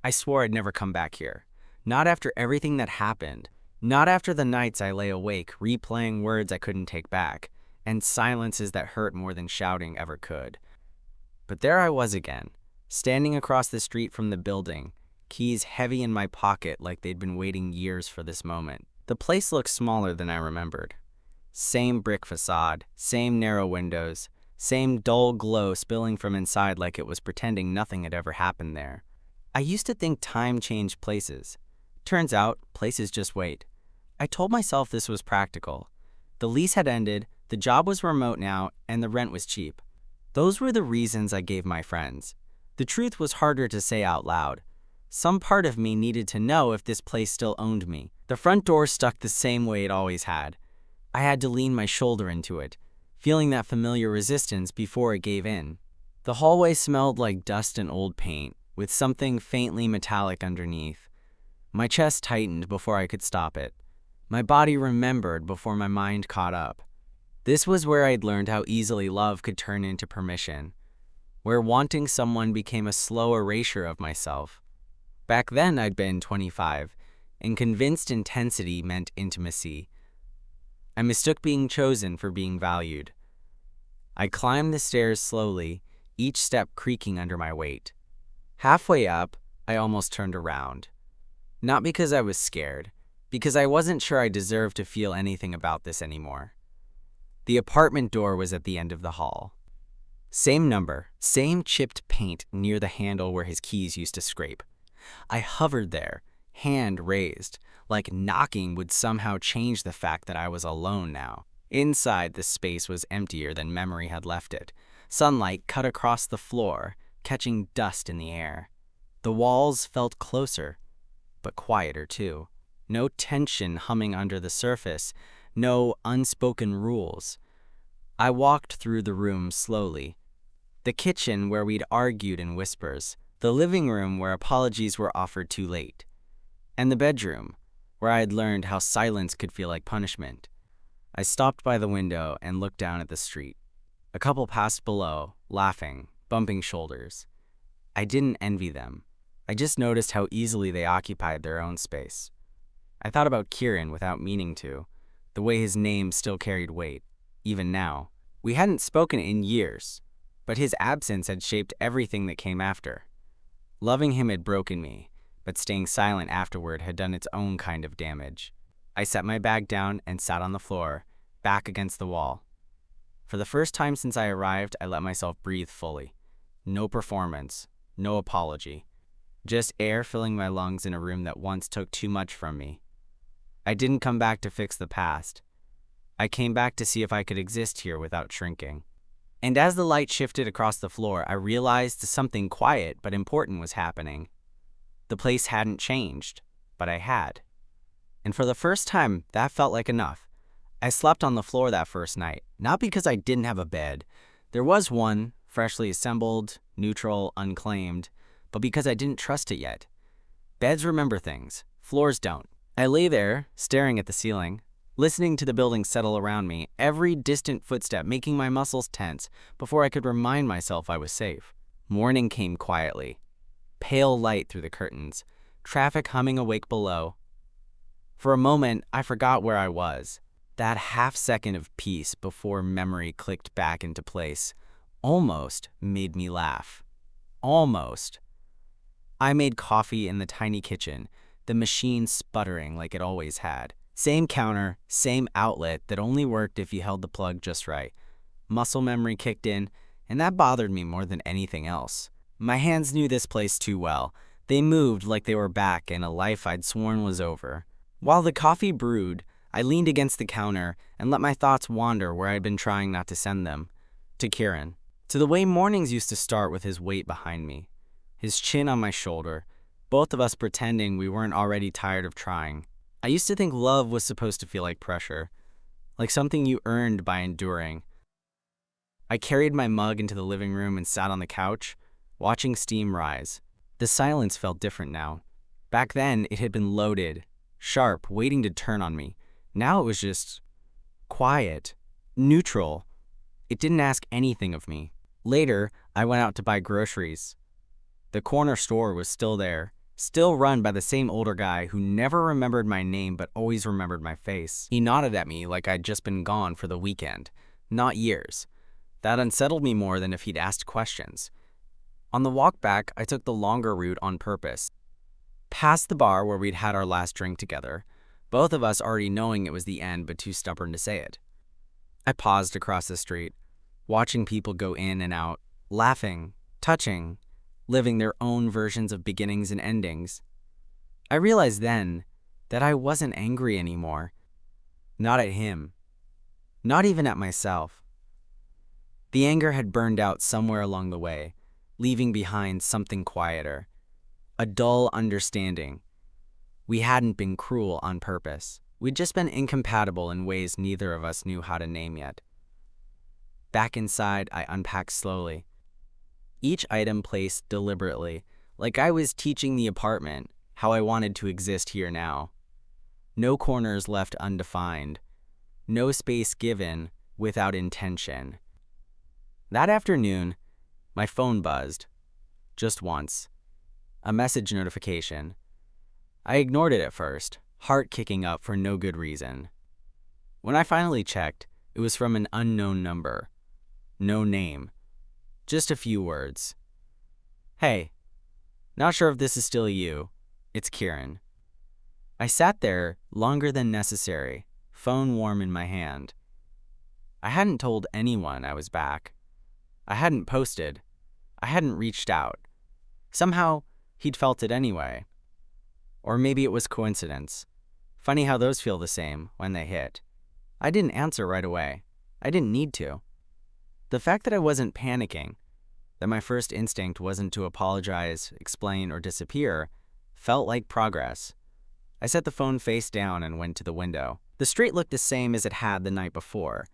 I swore I'd never come back here. Not after everything that happened. Not after the nights I lay awake, replaying words I couldn't take back, and silences that hurt more than shouting ever could. But there I was again, standing across the street from the building, keys heavy in my pocket like they'd been waiting years for this moment. The place looked smaller than I remembered. Same brick facade, same narrow windows, same dull glow spilling from inside like it was pretending nothing had ever happened there. I used to think time changed places. Turns out, places just wait. I told myself this was practical. The lease had ended, the job was remote now, and the rent was cheap. Those were the reasons I gave my friends. The truth was harder to say out loud. Some part of me needed to know if this place still owned me. The front door stuck the same way it always had. I had to lean my shoulder into it, feeling that familiar resistance before it gave in. The hallway smelled like dust and old paint, with something faintly metallic underneath. My chest tightened before I could stop it. My body remembered before my mind caught up. This was where I'd learned how easily love could turn into permission, where wanting someone became a slow erasure of myself. Back then I'd been 25, and convinced intensity meant intimacy. I mistook being chosen for being valued. I climbed the stairs slowly, each step creaking under my weight. Halfway up, I almost turned around. Not because I was scared, because I wasn't sure I deserved to feel anything about this anymore. The apartment door was at the end of the hall. Same number, same chipped paint near the handle where his keys used to scrape. I hovered there, hand raised, like knocking would somehow change the fact that I was alone now. Inside, the space was emptier than memory had left it. Sunlight cut across the floor, catching dust in the air. The walls felt closer, but quieter too. No tension humming under the surface, no unspoken rules. I walked through the room slowly. The kitchen where we'd argued in whispers, the living room where apologies were offered too late, and the bedroom where I had learned how silence could feel like punishment. I stopped by the window and looked down at the street. A couple passed below, laughing, bumping shoulders. I didn't envy them. I just noticed how easily they occupied their own space. I thought about Kieran without meaning to, the way his name still carried weight, even now. We hadn't spoken in years, but his absence had shaped everything that came after. Loving him had broken me, but staying silent afterward had done its own kind of damage. I set my bag down and sat on the floor, back against the wall. For the first time since I arrived, I let myself breathe fully. No performance, no apology. Just air filling my lungs in a room that once took too much from me. I didn't come back to fix the past. I came back to see if I could exist here without shrinking. And as the light shifted across the floor, I realized something quiet but important was happening. The place hadn't changed, but I had. And for the first time, that felt like enough. I slept on the floor that first night, not because I didn't have a bed. There was one, freshly assembled, neutral, unclaimed, but because I didn't trust it yet. Beds remember things, floors don't. I lay there, staring at the ceiling, listening to the building settle around me, every distant footstep making my muscles tense before I could remind myself I was safe. Morning came quietly, pale light through the curtains, traffic humming awake below. For a moment, I forgot where I was. That half second of peace before memory clicked back into place almost made me laugh. Almost. I made coffee in the tiny kitchen, the machine sputtering like it always had. Same counter, same outlet that only worked if you held the plug just right. Muscle memory kicked in, and that bothered me more than anything else. My hands knew this place too well. They moved like they were back in a life I'd sworn was over. While the coffee brewed, I leaned against the counter and let my thoughts wander where I'd been trying not to send them. To Kieran. To the way mornings used to start with his weight behind me, his chin on my shoulder, both of us pretending we weren't already tired of trying. I used to think love was supposed to feel like pressure, like something you earned by enduring. I carried my mug into the living room and sat on the couch, watching steam rise. The silence felt different now. Back then, it had been loaded, sharp, waiting to turn on me. Now it was just quiet, neutral. It didn't ask anything of me. Later, I went out to buy groceries. The corner store was still there, still run by the same older guy who never remembered my name but always remembered my face. He nodded at me like I'd just been gone for the weekend, not years. That unsettled me more than if he'd asked questions. On the walk back, I took the longer route on purpose. Past the bar where we'd had our last drink together, both of us already knowing it was the end but too stubborn to say it. I paused across the street, watching people go in and out, laughing, touching, living their own versions of beginnings and endings. I realized then that I wasn't angry anymore. Not at him. Not even at myself. The anger had burned out somewhere along the way, leaving behind something quieter. A dull understanding. We hadn't been cruel on purpose. We'd just been incompatible in ways neither of us knew how to name yet. Back inside, I unpacked slowly. Each item placed deliberately, like I was teaching the apartment how I wanted to exist here now. No corners left undefined. No space given without intention. That afternoon, my phone buzzed. Just once. A message notification. I ignored it at first, heart kicking up for no good reason. When I finally checked, it was from an unknown number. No name. Just a few words. Hey, not sure if this is still you. It's Kieran. I sat there longer than necessary, phone warm in my hand. I hadn't told anyone I was back. I hadn't posted. I hadn't reached out. Somehow, he'd felt it anyway. Or maybe it was coincidence. Funny how those feel the same when they hit. I didn't answer right away. I didn't need to. The fact that I wasn't panicking, that my first instinct wasn't to apologize, explain, or disappear, felt like progress. I set the phone face down and went to the window. The street looked the same as it had the night before,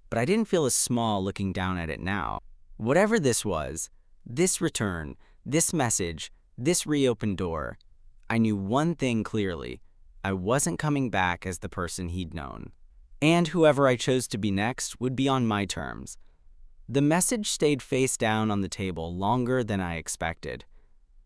but I didn't feel as small looking down at it now. Whatever this was, this return, this message, this reopened door, I knew one thing clearly. I wasn't coming back as the person he'd known. And whoever I chose to be next would be on my terms. The message stayed face down on the table longer than I expected.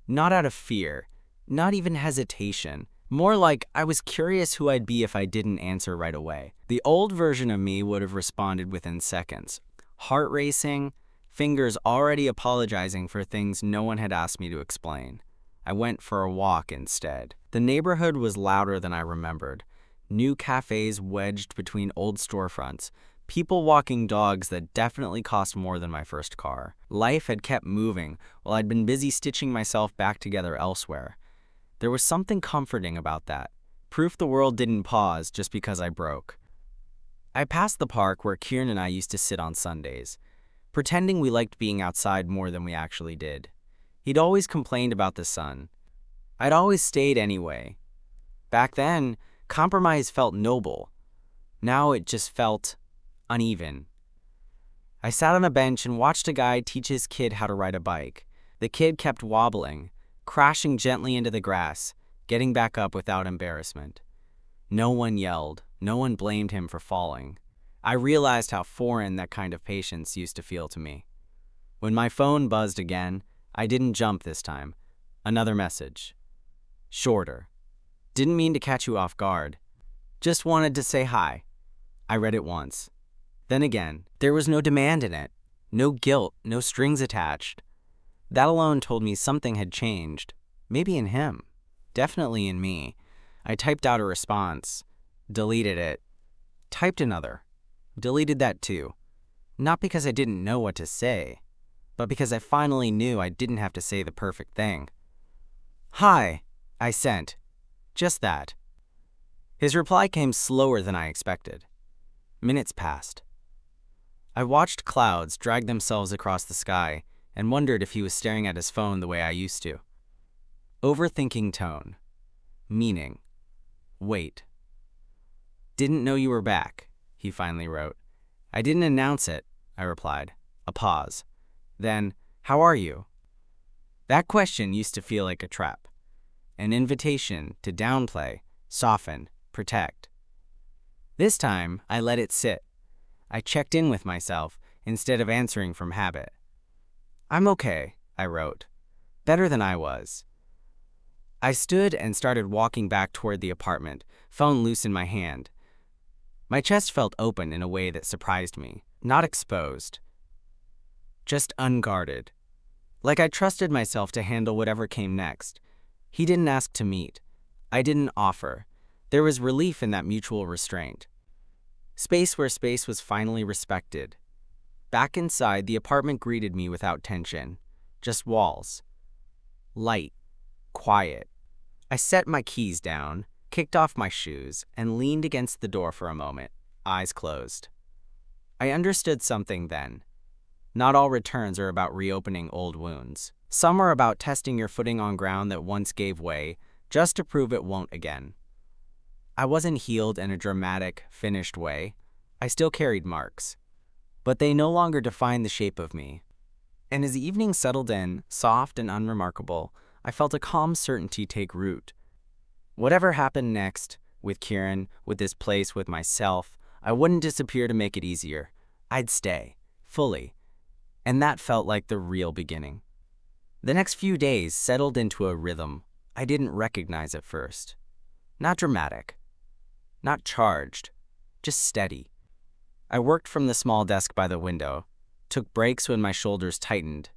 Not out of fear, not even hesitation. More like I was curious who I'd be if I didn't answer right away. The old version of me would have responded within seconds. Heart racing, fingers already apologizing for things no one had asked me to explain. I went for a walk instead. The neighborhood was louder than I remembered. New cafes wedged between old storefronts. People walking dogs that definitely cost more than my first car. Life had kept moving while I'd been busy stitching myself back together elsewhere. There was something comforting about that. Proof the world didn't pause just because I broke. I passed the park where Kieran and I used to sit on Sundays, pretending we liked being outside more than we actually did. He'd always complained about the sun. I'd always stayed anyway. Back then, compromise felt noble. Now it just felt uneven. I sat on a bench and watched a guy teach his kid how to ride a bike. The kid kept wobbling, crashing gently into the grass, getting back up without embarrassment. No one yelled. No one blamed him for falling. I realized how foreign that kind of patience used to feel to me. When my phone buzzed again, I didn't jump this time. Another message. Shorter. Didn't mean to catch you off guard. Just wanted to say hi. I read it once. Then again, there was no demand in it. No guilt, no strings attached. That alone told me something had changed. Maybe in him. Definitely in me. I typed out a response. Deleted it. Typed another. Deleted that too. Not because I didn't know what to say, but because I finally knew I didn't have to say the perfect thing. Hi, I sent. Just that. His reply came slower than I expected. Minutes passed. I watched clouds drag themselves across the sky and wondered if he was staring at his phone the way I used to. Overthinking tone. Meaning. Wait. Didn't know you were back, he finally wrote. I didn't announce it, I replied. A pause. Then, how are you? That question used to feel like a trap. An invitation to downplay, soften, protect. This time, I let it sit. I checked in with myself instead of answering from habit. I'm okay, I wrote. Better than I was. I stood and started walking back toward the apartment, phone loose in my hand. My chest felt open in a way that surprised me. Not exposed, just unguarded. Like I trusted myself to handle whatever came next. He didn't ask to meet. I didn't offer. There was relief in that mutual restraint. Space where space was finally respected. Back inside, the apartment greeted me without tension. Just walls. Light. Quiet. I set my keys down, kicked off my shoes, and leaned against the door for a moment, eyes closed. I understood something then. Not all returns are about reopening old wounds. Some are about testing your footing on ground that once gave way, just to prove it won't again. I wasn't healed in a dramatic, finished way. I still carried marks. But they no longer defined the shape of me. And as evening settled in, soft and unremarkable, I felt a calm certainty take root. Whatever happened next, with Kieran, with this place, with myself, I wouldn't disappear to make it easier. I'd stay, fully. And that felt like the real beginning. The next few days settled into a rhythm I didn't recognize at first. Not dramatic. Not charged. Just steady. I worked from the small desk by the window, took breaks when my shoulders tightened,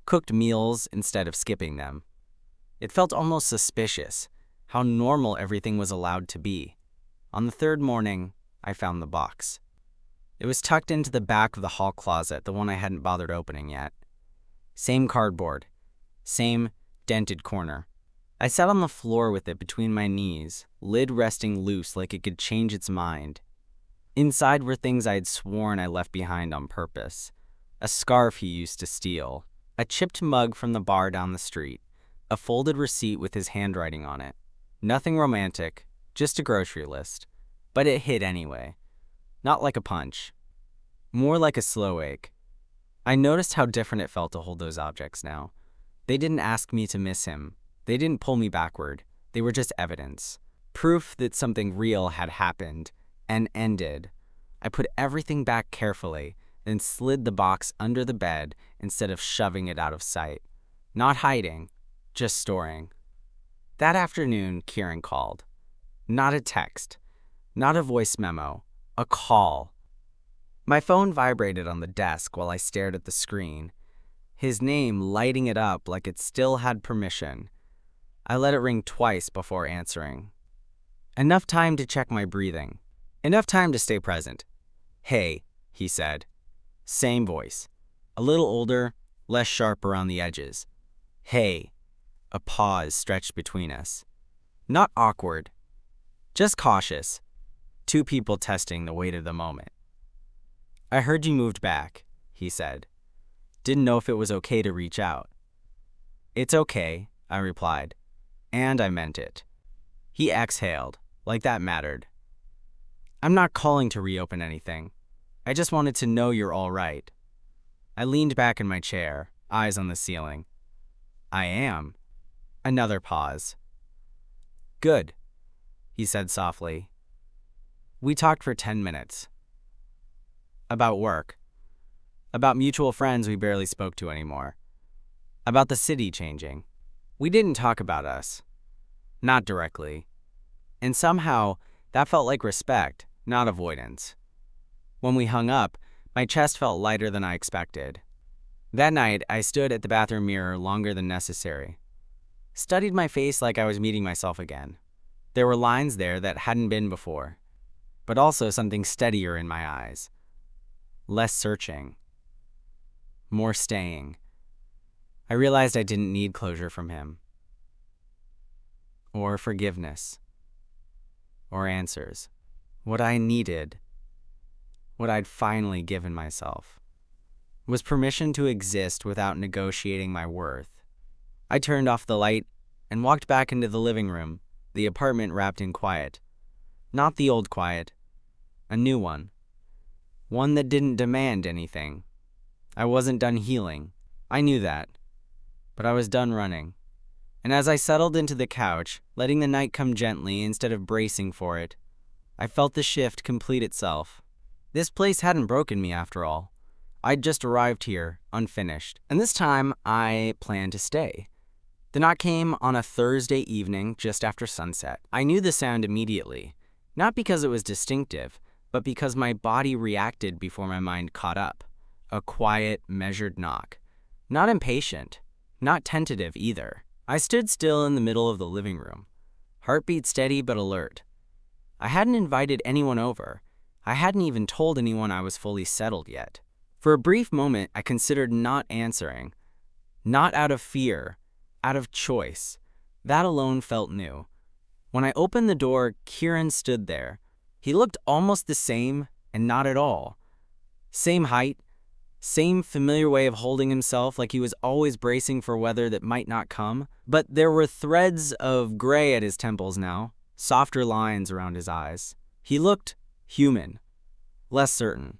cooked meals instead of skipping them. It felt almost suspicious, how normal everything was allowed to be. On the third morning, I found the box. It was tucked into the back of the hall closet, the one I hadn't bothered opening yet. Same cardboard. Same dented corner. I sat on the floor with it between my knees, lid resting loose like it could change its mind. Inside were things I had sworn I left behind on purpose. A scarf he used to steal, a chipped mug from the bar down the street, a folded receipt with his handwriting on it. Nothing romantic, just a grocery list. But it hit anyway. Not like a punch. More like a slow ache. I noticed how different it felt to hold those objects now. They didn't ask me to miss him. They didn't pull me backward. They were just evidence. Proof that something real had happened and ended. I put everything back carefully, then slid the box under the bed instead of shoving it out of sight. Not hiding, just storing. That afternoon, Kieran called. Not a text, not a voice memo, a call. My phone vibrated on the desk while I stared at the screen, his name lighting it up like it still had permission. I let it ring twice before answering. Enough time to check my breathing. Enough time to stay present. "Hey," he said. Same voice. A little older, less sharp around the edges. "Hey." A pause stretched between us. Not awkward, just cautious. Two people testing the weight of the moment. "I heard you moved back," he said. Didn't know if it was okay to reach out. "It's okay," I replied. And I meant it. He exhaled, like that mattered. "I'm not calling to reopen anything. I just wanted to know you're all right." I leaned back in my chair, eyes on the ceiling. "I am." Another pause. "Good," he said softly. We talked for 10 minutes. About work. About mutual friends we barely spoke to anymore. About the city changing. We didn't talk about us. Not directly. And somehow, that felt like respect, not avoidance. When we hung up, my chest felt lighter than I expected. That night, I stood at the bathroom mirror longer than necessary. Studied my face like I was meeting myself again. There were lines there that hadn't been before, but also something steadier in my eyes. Less searching. More staying. I realized I didn't need closure from him. Or forgiveness. Or answers. What I needed, what I'd finally given myself, was permission to exist without negotiating my worth. I turned off the light and walked back into the living room, the apartment wrapped in quiet. Not the old quiet, a new one. One that didn't demand anything. I wasn't done healing. I knew that. But I was done running. And as I settled into the couch, letting the night come gently instead of bracing for it, I felt the shift complete itself. This place hadn't broken me after all. I'd just arrived here, unfinished. And this time, I planned to stay. The knock came on a Thursday evening just after sunset. I knew the sound immediately, not because it was distinctive, but because my body reacted before my mind caught up. A quiet, measured knock. Not impatient, not tentative either. I stood still in the middle of the living room, heartbeat steady but alert. I hadn't invited anyone over. I hadn't even told anyone I was fully settled yet. For a brief moment, I considered not answering. Not out of fear, out of choice. That alone felt new. When I opened the door, Kieran stood there. He looked almost the same, and not at all. Same height, same familiar way of holding himself, like he was always bracing for weather that might not come. But there were threads of gray at his temples now, softer lines around his eyes. He looked human, less certain,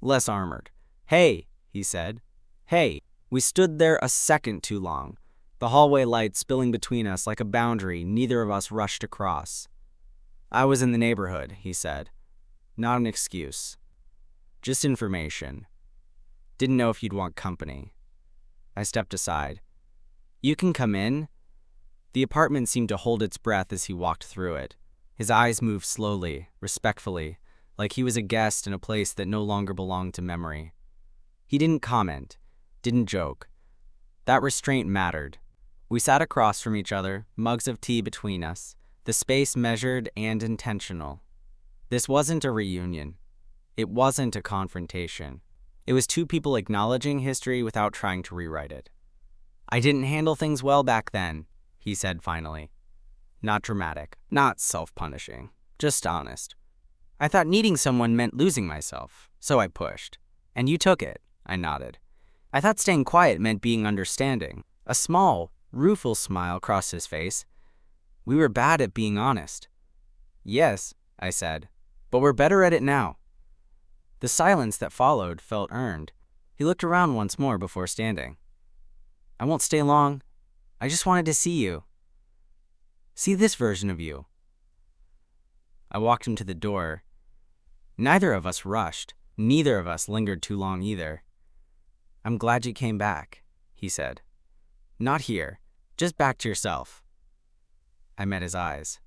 less armored. "Hey," he said. "Hey." We stood there a second too long, the hallway light spilling between us like a boundary neither of us rushed across. "I was in the neighborhood," he said. "Not an excuse. Just information. Didn't know if you'd want company." I stepped aside. "You can come in." The apartment seemed to hold its breath as he walked through it. His eyes moved slowly, respectfully, like he was a guest in a place that no longer belonged to memory. He didn't comment, didn't joke. That restraint mattered. We sat across from each other, mugs of tea between us, the space measured and intentional. This wasn't a reunion. It wasn't a confrontation. It was two people acknowledging history without trying to rewrite it. "I didn't handle things well back then," he said finally. Not dramatic, not self-punishing, just honest. "I thought needing someone meant losing myself, so I pushed. And you took it," I nodded. "I thought staying quiet meant being understanding." A small, rueful smile crossed his face. "We were bad at being honest." "Yes," I said, "but we're better at it now." The silence that followed felt earned. He looked around once more before standing. "I won't stay long. I just wanted to see you. See this version of you." I walked him to the door. Neither of us rushed. Neither of us lingered too long either. "I'm glad you came back," he said. "Not here, just back to yourself." I met his eyes.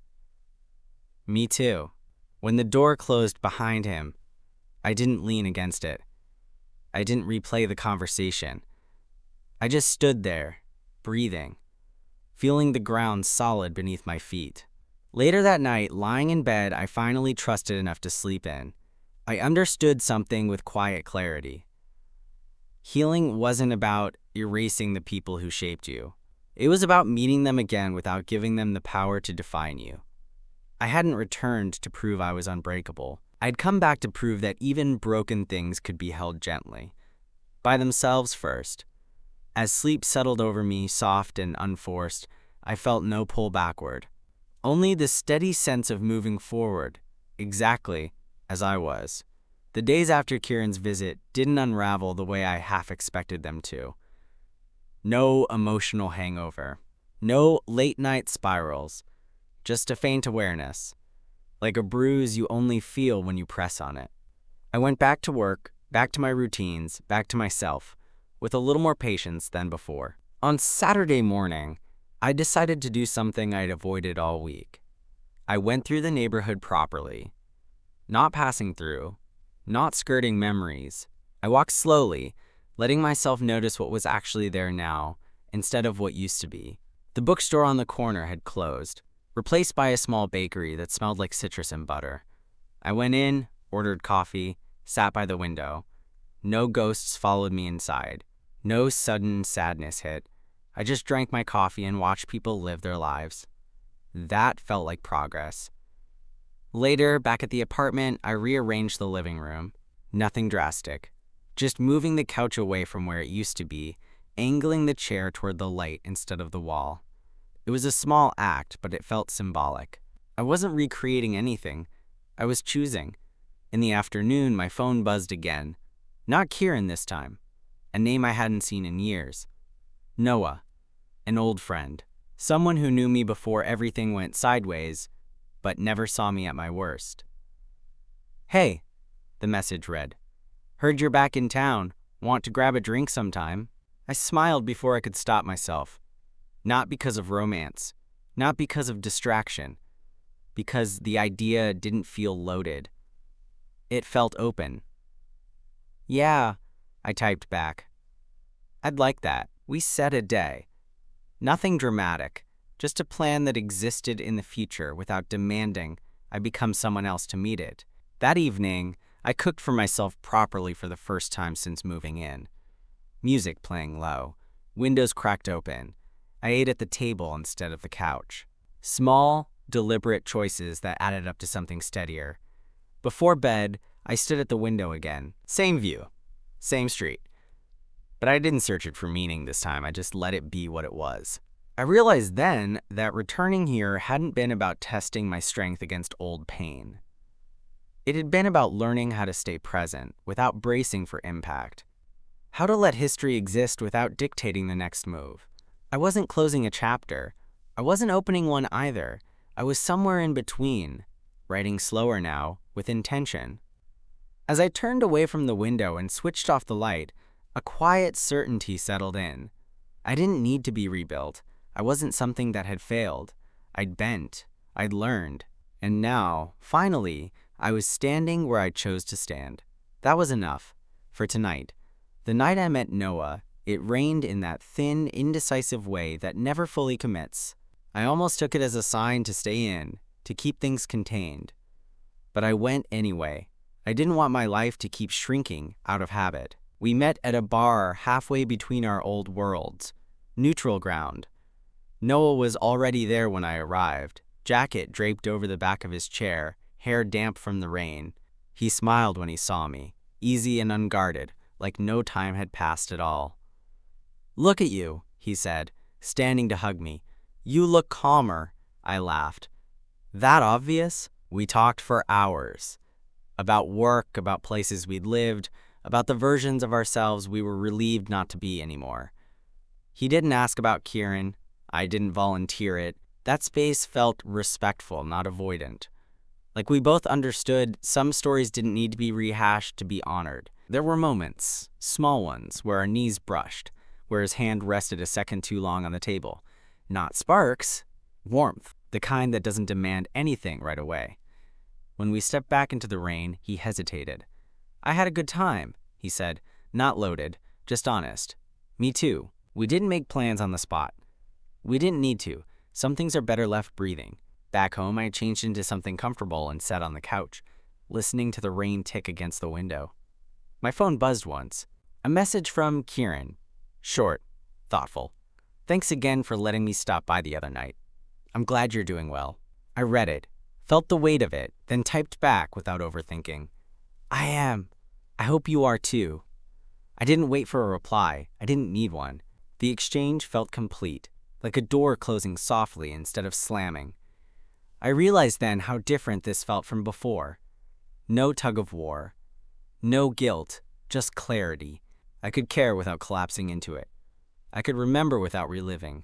"Me too." When the door closed behind him, I didn't lean against it. I didn't replay the conversation. I just stood there, breathing, feeling the ground solid beneath my feet. Later that night, lying in bed, I finally trusted enough to sleep in. I understood something with quiet clarity. Healing wasn't about erasing the people who shaped you. It was about meeting them again without giving them the power to define you. I hadn't returned to prove I was unbreakable. I'd come back to prove that even broken things could be held gently, by themselves first. As sleep settled over me, soft and unforced, I felt no pull backward. Only the steady sense of moving forward, exactly as I was. The days after Kieran's visit didn't unravel the way I half expected them to. No emotional hangover. No late-night spirals. Just a faint awareness. Like a bruise you only feel when you press on it. I went back to work, back to my routines, back to myself, with a little more patience than before. On Saturday morning, I decided to do something I'd avoided all week. I went through the neighborhood properly. Not passing through, not skirting memories. I walked slowly, letting myself notice what was actually there now, instead of what used to be. The bookstore on the corner had closed, replaced by a small bakery that smelled like citrus and butter. I went in, ordered coffee, sat by the window. No ghosts followed me inside. No sudden sadness hit. I just drank my coffee and watched people live their lives. That felt like progress. Later, back at the apartment, I rearranged the living room. Nothing drastic. Just moving the couch away from where it used to be, angling the chair toward the light instead of the wall. It was a small act, but it felt symbolic. I wasn't recreating anything. I was choosing. In the afternoon, my phone buzzed again. Not Kieran this time. A name I hadn't seen in years. Noah. An old friend. Someone who knew me before everything went sideways, but never saw me at my worst. "Hey," the message read. "Heard you're back in town. Want to grab a drink sometime?" I smiled before I could stop myself. Not because of romance, not because of distraction, because the idea didn't feel loaded. It felt open. Yeah, I typed back. I'd like that. We set a day. Nothing dramatic, just a plan that existed in the future without demanding I become someone else to meet it. That evening, I cooked for myself properly for the first time since moving in. Music playing low, windows cracked open. I ate at the table instead of the couch. Small, deliberate choices that added up to something steadier. Before bed, I stood at the window again. Same view, same street. But I didn't search it for meaning this time, I just let it be what it was. I realized then that returning here hadn't been about testing my strength against old pain. It had been about learning how to stay present without bracing for impact. How to let history exist without dictating the next move. I wasn't closing a chapter. I wasn't opening one either. I was somewhere in between, writing slower now, with intention. As I turned away from the window and switched off the light, a quiet certainty settled in. I didn't need to be rebuilt. I wasn't something that had failed. I'd bent. I'd learned. And now, finally, I was standing where I chose to stand. That was enough. For tonight. The night I met Noah, it rained in that thin, indecisive way that never fully commits. I almost took it as a sign to stay in, to keep things contained. But I went anyway. I didn't want my life to keep shrinking out of habit. We met at a bar halfway between our old worlds. Neutral ground. Noah was already there when I arrived, jacket draped over the back of his chair, hair damp from the rain. He smiled when he saw me, easy and unguarded, like no time had passed at all. "Look at you," he said, standing to hug me. "You look calmer," I laughed. "That obvious?" We talked for hours. About work, about places we'd lived, about the versions of ourselves we were relieved not to be anymore. He didn't ask about Kieran. I didn't volunteer it. That space felt respectful, not avoidant. Like we both understood some stories didn't need to be rehashed to be honored. There were moments, small ones, where our knees brushed, where his hand rested a second too long on the table. Not sparks, warmth, the kind that doesn't demand anything right away. When we stepped back into the rain, he hesitated. "I had a good time," he said, not loaded, just honest. "Me too." We didn't make plans on the spot. We didn't need to. Some things are better left breathing. Back home, I changed into something comfortable and sat on the couch, listening to the rain tick against the window. My phone buzzed once. A message from Kieran. Short, thoughtful. "Thanks again for letting me stop by the other night. I'm glad you're doing well." I read it, felt the weight of it, then typed back without overthinking. "I am. I hope you are too." I didn't wait for a reply. I didn't need one. The exchange felt complete, like a door closing softly instead of slamming. I realized then how different this felt from before. No tug of war. No guilt, just clarity. I could care without collapsing into it. I could remember without reliving.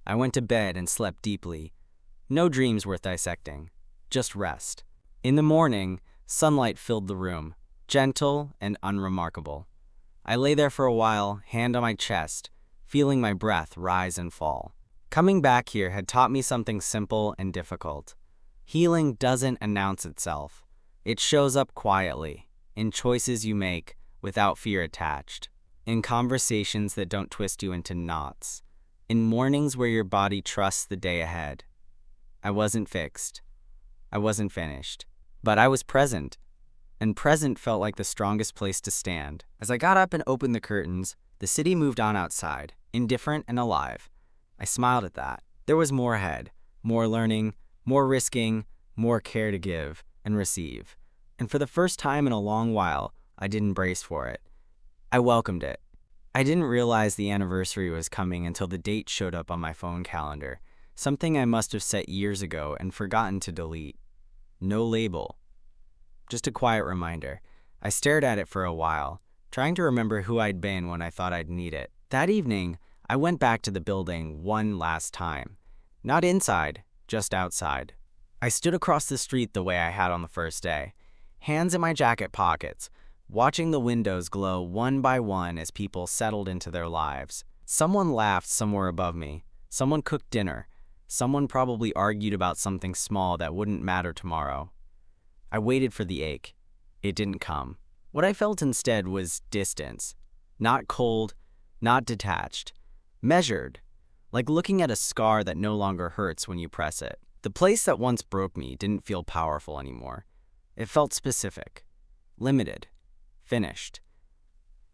I went to bed and slept deeply. No dreams worth dissecting, just rest. In the morning, sunlight filled the room, gentle and unremarkable. I lay there for a while, hand on my chest, feeling my breath rise and fall. Coming back here had taught me something simple and difficult. Healing doesn't announce itself. It shows up quietly, in choices you make without fear attached, in conversations that don't twist you into knots, in mornings where your body trusts the day ahead. I wasn't fixed. I wasn't finished. But I was present. And present felt like the strongest place to stand. As I got up and opened the curtains, the city moved on outside, indifferent and alive. I smiled at that. There was more ahead, more learning, more risking, more care to give and receive. And for the first time in a long while, I didn't brace for it. I welcomed it. I didn't realize the anniversary was coming until the date showed up on my phone calendar, something I must have set years ago and forgotten to delete. No label. Just a quiet reminder. I stared at it for a while, trying to remember who I'd been when I thought I'd need it. That evening, I went back to the building one last time. Not inside, just outside. I stood across the street the way I had on the first day, hands in my jacket pockets, watching the windows glow one by one as people settled into their lives. Someone laughed somewhere above me, Someone cooked dinner. Someone probably argued about something small that wouldn't matter tomorrow. I waited for the ache. It didn't come. What I felt instead was distance. Not cold, not detached. Measured. Like looking at a scar that no longer hurts when you press it. The place that once broke me didn't feel powerful anymore. It felt specific. Limited. Finished.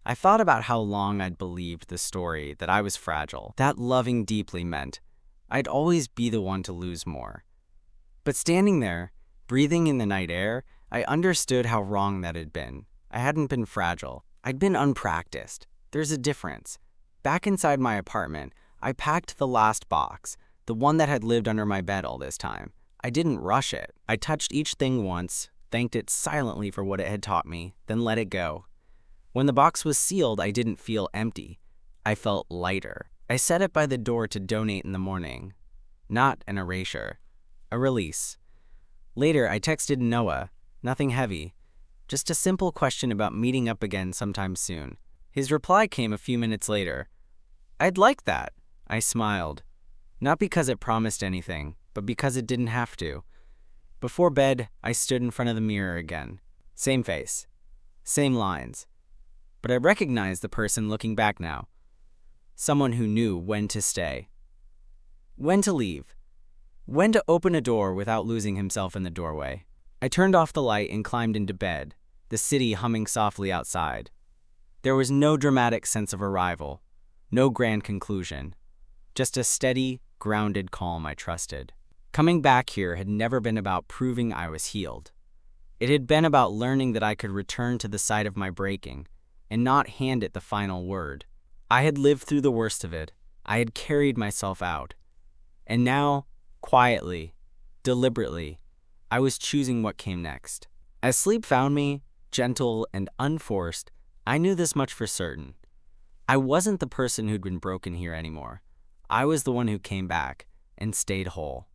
I thought about how long I'd believed the story that I was fragile. That loving deeply meant I'd always be the one to lose more. But standing there, breathing in the night air, I understood how wrong that had been. I hadn't been fragile. I'd been unpracticed. There's a difference. Back inside my apartment, I packed the last box, the one that had lived under my bed all this time. I didn't rush it. I touched each thing once, thanked it silently for what it had taught me, then let it go. When the box was sealed, I didn't feel empty. I felt lighter. I set it by the door to donate in the morning. Not an erasure. A release. Later, I texted Noah. Nothing heavy. Just a simple question about meeting up again sometime soon. His reply came a few minutes later. "I'd like that." I smiled. Not because it promised anything, but because it didn't have to. Before bed, I stood in front of the mirror again. Same face. Same lines. But I recognized the person looking back now. Someone who knew when to stay. When to leave. When to open a door without losing himself in the doorway. I turned off the light and climbed into bed, the city humming softly outside. There was no dramatic sense of arrival, no grand conclusion, just a steady, grounded calm I trusted. Coming back here had never been about proving I was healed. It had been about learning that I could return to the site of my breaking and not hand it the final word. I had lived through the worst of it. I had carried myself out. And now, quietly, deliberately, I was choosing what came next. As sleep found me, gentle and unforced, I knew this much for certain. I wasn't the person who'd been broken here anymore. I was the one who came back and stayed whole.